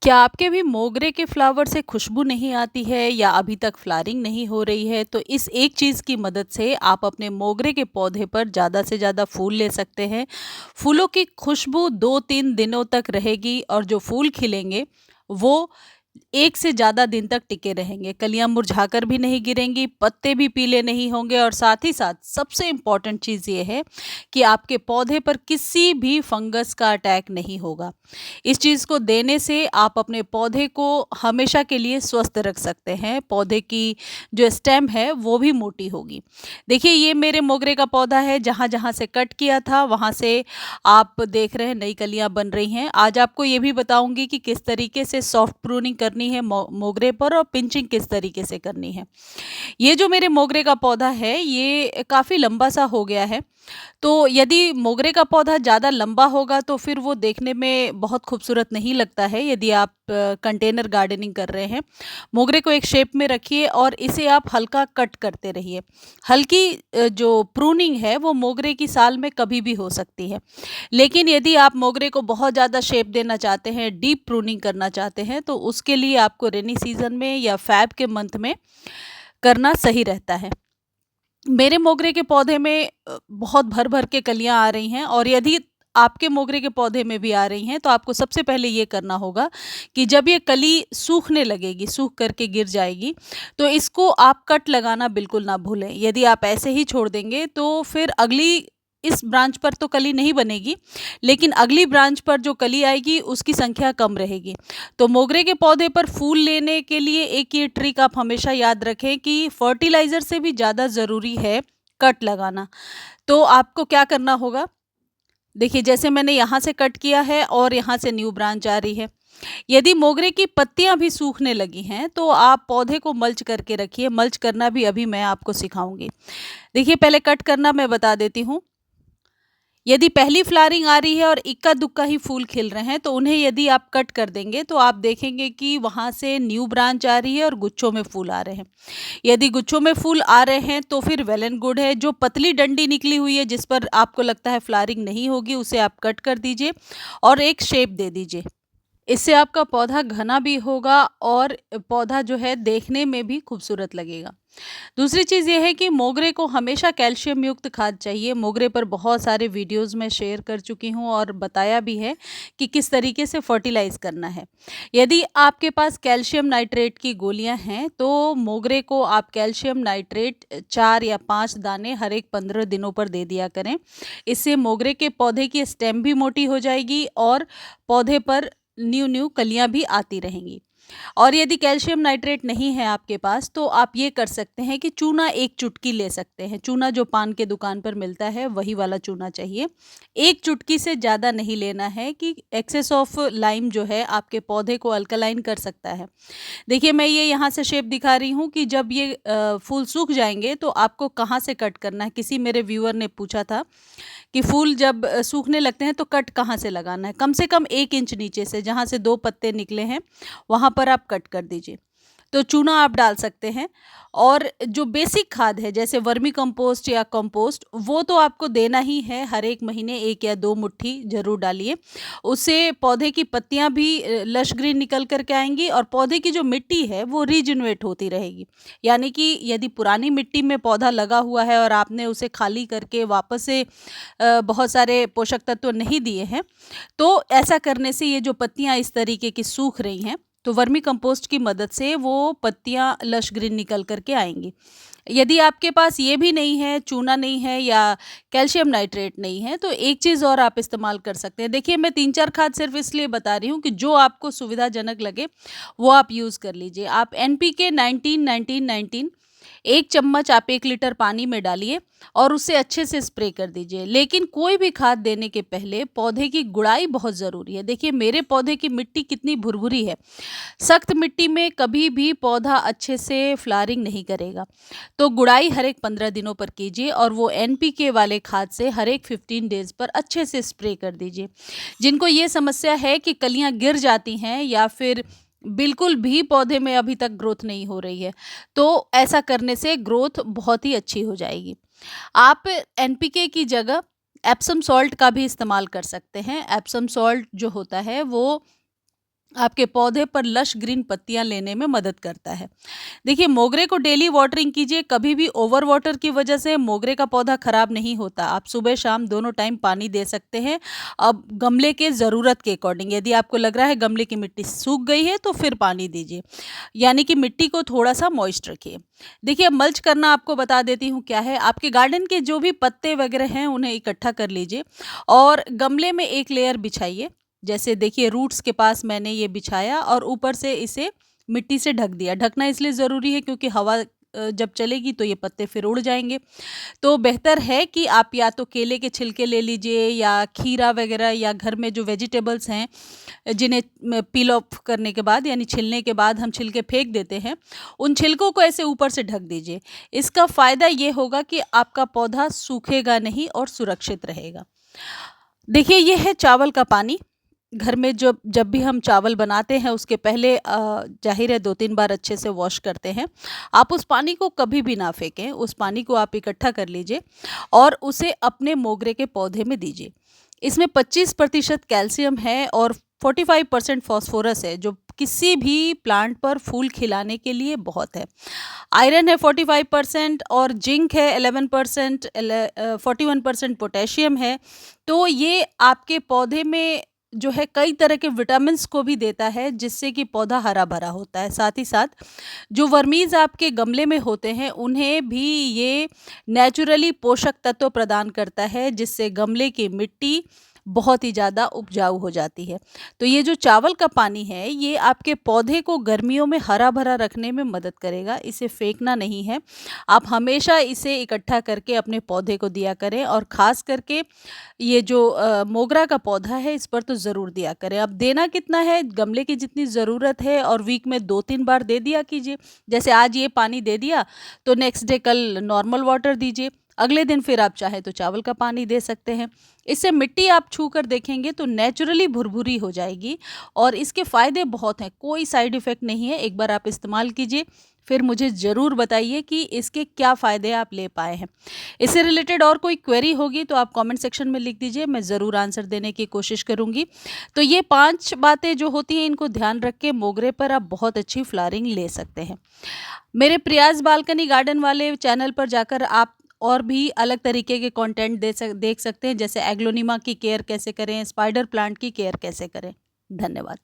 क्या आपके भी मोगरे के फ्लावर से खुशबू नहीं आती है या अभी तक फ्लावरिंग नहीं हो रही है? तो इस एक चीज़ की मदद से आप अपने मोगरे के पौधे पर ज़्यादा से ज़्यादा फूल ले सकते हैं। फूलों की खुशबू 2-3 दिनों तक रहेगी और जो फूल खिलेंगे वो 1 से ज़्यादा दिन तक टिके रहेंगे। कलियाँ मुरझाकर भी नहीं गिरेंगी, पत्ते भी पीले नहीं होंगे और साथ ही साथ सबसे इम्पोर्टेंट चीज़ ये है कि आपके पौधे पर किसी भी फंगस का अटैक नहीं होगा। इस चीज़ को देने से आप अपने पौधे को हमेशा के लिए स्वस्थ रख सकते हैं। पौधे की जो स्टेम है वो भी मोटी होगी। देखिए ये मेरे मोगरे का पौधा है, जहाँ-जहाँ से कट किया था वहाँ से आप देख रहे हैं नई कलियाँ बन रही हैं। आज आपको ये भी बताऊँगी कि किस तरीके से सॉफ्ट प्रूनिंग करनी है मोगरे पर और पिंचिंग किस तरीके से करनी है। ये जो मेरे मोगरे का पौधा है ये काफ़ी लंबा सा हो गया है। तो यदि मोगरे का पौधा ज़्यादा लंबा होगा तो फिर वो देखने में बहुत खूबसूरत नहीं लगता है यदि आप कंटेनर गार्डनिंग कर रहे हैं। मोगरे को एक शेप में रखिए और इसे आप हल्का कट करते रहिए। हल्की जो प्रूनिंग है वो मोगरे की साल में कभी भी हो सकती है। लेकिन यदि आप मोगरे को बहुत ज़्यादा शेप देना चाहते हैं, डीप प्रूनिंग करना चाहते हैं तो उसके लिए आपको रेनी सीज़न में या फ़ेब के मंथ में करना सही रहता है। मेरे मोगरे के पौधे में बहुत भर-भर के कलियाँ आ रही हैं और यदि आपके मोगरे के पौधे में भी आ रही हैं, तो आपको सबसे पहले ये करना होगा कि जब ये कली सूखने लगेगी, सूख कर के गिर जाएगी, तो इसको आप कट लगाना बिल्कुल ना भूलें। यदि आप ऐसे ही छोड़ देंगे, तो फिर अगली इस ब्रांच पर तो कली नहीं बनेगी, लेकिन अगली ब्रांच पर जो कली आएगी, उसकी संख्या कम रहेगी। तो मोगरे के पौधे पर फूल लेने के लिए एक ये ट्रिक आप हमेशा याद रखें कि फर्टिलाइज़र से भी ज़्यादा ज़रूरी है कट लगाना। तो आपको क्या करना होगा, देखिए जैसे मैंने यहाँ से कट किया है और यहाँ से न्यू ब्रांच आ रही है। यदि मोगरे की पत्तियाँ भी सूखने लगी हैं, तो आप पौधे को मल्च करके रखिए। मल्च करना भी अभी मैं आपको सिखाऊँगी। देखिए पहले कट करना मैं बता देती हूँ। यदि पहली फ्लावरिंग आ रही है और इक्का-दुक्का ही फूल खिल रहे हैं, तो उन्हें यदि आप कट कर देंगे, तो आप देखेंगे कि वहाँ से न्यू ब्रांच आ रही है और गुच्छों में फूल आ रहे हैं। यदि गुच्छों में फूल आ रहे हैं, तो फिर वेल एंड गुड है। जो पतली डंडी निकली हुई है, जिस पर आपको लगता है फ्लावरिंग नहीं होगी, उसे आप कट कर दीजिए और एक शेप दे दीजिए। इससे आपका पौधा घना भी होगा और पौधा जो है देखने में भी खूबसूरत लगेगा। दूसरी चीज़ ये है कि मोगरे को हमेशा कैल्शियम युक्त खाद चाहिए। मोगरे पर बहुत सारे वीडियोज़ मैं शेयर कर चुकी हूँ और बताया भी है कि किस तरीके से फर्टिलाइज़ करना है। यदि आपके पास कैल्शियम नाइट्रेट की गोलियाँ हैं, तो मोगरे को आप कैल्शियम नाइट्रेट 4 या 5 दाने हर एक 15 दिनों पर दे दिया करें। इससे मोगरे के पौधे की स्टेम भी मोटी हो जाएगी और पौधे पर न्यू-न्यू कलियाँ भी आती रहेंगी। और यदि कैल्शियम नाइट्रेट नहीं है आपके पास तो आप ये कर सकते हैं कि चूना 1 चुटकी ले सकते हैं। चूना जो पान के दुकान पर मिलता है वही वाला चूना चाहिए। 1 चुटकी से ज़्यादा नहीं लेना है कि एक्सेस ऑफ लाइम जो है आपके पौधे को अल्कलाइन कर सकता है। देखिए मैं ये यहाँ से शेप दिखा रही हूँ कि जब ये फूल सूख जाएँगे तो आपको कहाँ से कट करना है। किसी मेरे व्यूअर ने पूछा था कि फूल जब सूखने लगते हैं तो कट कहाँ से लगाना है। कम से कम 1 इंच नीचे से जहाँ से 2 पत्ते निकले हैं, वहाँ पर आप कट कर दीजिए। तो चूना आप डाल सकते हैं और जो बेसिक खाद है जैसे वर्मी कंपोस्ट या कंपोस्ट वो तो आपको देना ही है। हर 1 महीने 1 या 2 मुट्ठी ज़रूर डालिए। उससे पौधे की पत्तियाँ भी लश ग्रीन निकल कर के आएँगी और पौधे की जो मिट्टी है वो रीजेनरेट होती रहेगी। यानी कि यदि पुरानी मिट्टी में पौधा लगा हुआ है और आपने उसे खाली करके वापस से बहुत सारे पोषक तत्व नहीं दिए हैं, तो ऐसा करने से ये जो पत्तियाँ इस तरीके की सूख रही हैं, तो वर्मी कंपोस्ट की मदद से वो पत्तियाँ लश ग्रीन निकल कर के आएँगी। यदि आपके पास ये भी नहीं है, चूना नहीं है या कैल्शियम नाइट्रेट नहीं है, तो एक चीज़ और आप इस्तेमाल कर सकते हैं। देखिए मैं 3-4 खाद सिर्फ़ इसलिए बता रही हूँ कि जो आपको सुविधाजनक लगे, वो आप यूज़ कर लीजिए। आप एनपीके 19-19-19 1 चम्मच आप 1 लीटर पानी में डालिए और उसे अच्छे से स्प्रे कर दीजिए। लेकिन कोई भी खाद देने के पहले पौधे की गुड़ाई बहुत ज़रूरी है। देखिए मेरे पौधे की मिट्टी कितनी भुरभुरी है। सख्त मिट्टी में कभी भी पौधा अच्छे से फ्लावरिंग नहीं करेगा। तो गुड़ाई हर एक 15 दिनों पर कीजिए और वो एनपीके वाले खाद से हर एक 15 डेज़ पर अच्छे से स्प्रे कर दीजिए। जिनको ये समस्या है कि कलियाँ गिर जाती हैं या फिर बिल्कुल भी पौधे में अभी तक ग्रोथ नहीं हो रही है, तो ऐसा करने से ग्रोथ बहुत ही अच्छी हो जाएगी। आप एनपीके की जगह एप्सम सॉल्ट का भी इस्तेमाल कर सकते हैं। एप्सम सॉल्ट जो होता है वो आपके पौधे पर लश ग्रीन पत्तियां लेने में मदद करता है। देखिए, मोगरे को डेली वाटरिंग कीजिए, कभी भी ओवर वाटर की वजह से मोगरे का पौधा खराब नहीं होता। आप सुबह शाम दोनों टाइम पानी दे सकते हैं। अब गमले के ज़रूरत के अकॉर्डिंग, यदि आपको लग रहा है गमले की मिट्टी सूख गई है तो फिर पानी दीजिए, यानी कि मिट्टी को थोड़ा सा मॉइस्ट रखिए। देखिए, अब मल्च करना आपको बता देती हूँ क्या है। आपके गार्डन के जो भी पत्ते वगैरह हैं उन्हें इकट्ठा कर लीजिए और गमले में एक लेयर बिछाइए। जैसे देखिए, रूट्स के पास मैंने ये बिछाया और ऊपर से इसे मिट्टी से ढक दिया। ढकना इसलिए ज़रूरी है क्योंकि हवा जब चलेगी तो ये पत्ते फिर उड़ जाएँगे। तो बेहतर है कि आप या तो केले के छिलके ले लीजिए या खीरा वगैरह, या घर में जो वेजिटेबल्स हैं जिन्हें पील ऑफ करने के बाद यानी छिलने के बाद हम छिलके फेंक देते हैं, उन छिलकों को ऐसे ऊपर से ढक दीजिए। इसका फ़ायदा ये होगा कि आपका पौधा सूखेगा नहीं और सुरक्षित रहेगा। देखिए, ये है चावल का पानी। घर में जब भी हम चावल बनाते हैं उसके पहले ज़ाहिर है 2-3 बार अच्छे से वॉश करते हैं। आप उस पानी को कभी भी ना फेंकें, उस पानी को आप इकट्ठा कर लीजिए और उसे अपने मोगरे के पौधे में दीजिए। इसमें 25% कैल्शियम है और 45% फास्फोरस है, जो किसी भी प्लांट पर फूल खिलाने के लिए बहुत है। आयरन है 45% और जिंक है 11%, 41% पोटेशियम है। तो ये आपके पौधे में जो है कई तरह के विटामिन्स को भी देता है, जिससे कि पौधा हरा भरा होता है। साथ ही साथ जो वर्मीज आपके गमले में होते हैं उन्हें भी ये नेचुरली पोषक तत्व प्रदान करता है, जिससे गमले की मिट्टी बहुत ही ज़्यादा उपजाऊ हो जाती है। तो ये जो चावल का पानी है ये आपके पौधे को गर्मियों में हरा भरा रखने में मदद करेगा। इसे फेंकना नहीं है, आप हमेशा इसे इकट्ठा करके अपने पौधे को दिया करें और ख़ास करके ये जो मोगरा का पौधा है इस पर तो ज़रूर दिया करें। अब देना कितना है, गमले की जितनी ज़रूरत है और वीक में 2-3 बार दे दिया कीजिए। जैसे आज ये पानी दे दिया तो नेक्स्ट डे कल नॉर्मल वाटर दीजिए, अगले दिन फिर आप चाहे तो चावल का पानी दे सकते हैं। इससे मिट्टी आप छू कर देखेंगे तो नेचुरली भुरभुरी हो जाएगी और इसके फ़ायदे बहुत हैं, कोई साइड इफ़ेक्ट नहीं है। एक बार आप इस्तेमाल कीजिए, फिर मुझे ज़रूर बताइए कि इसके क्या फ़ायदे आप ले पाए हैं। इससे रिलेटेड और कोई क्वेरी होगी तो आप कमेंट सेक्शन में लिख दीजिए, मैं ज़रूर आंसर देने की कोशिश करूँगी। तो ये 5 बातें जो होती हैं इनको ध्यान रख के मोगरे पर आप बहुत अच्छी फ्लावरिंग ले सकते हैं। मेरे प्रयास बालकनी गार्डन वाले चैनल पर जाकर आप और भी अलग तरीके के कंटेंट देख सकते हैं, जैसे एग्लोनिमा की केयर कैसे करें, स्पाइडर प्लांट की केयर कैसे करें। धन्यवाद।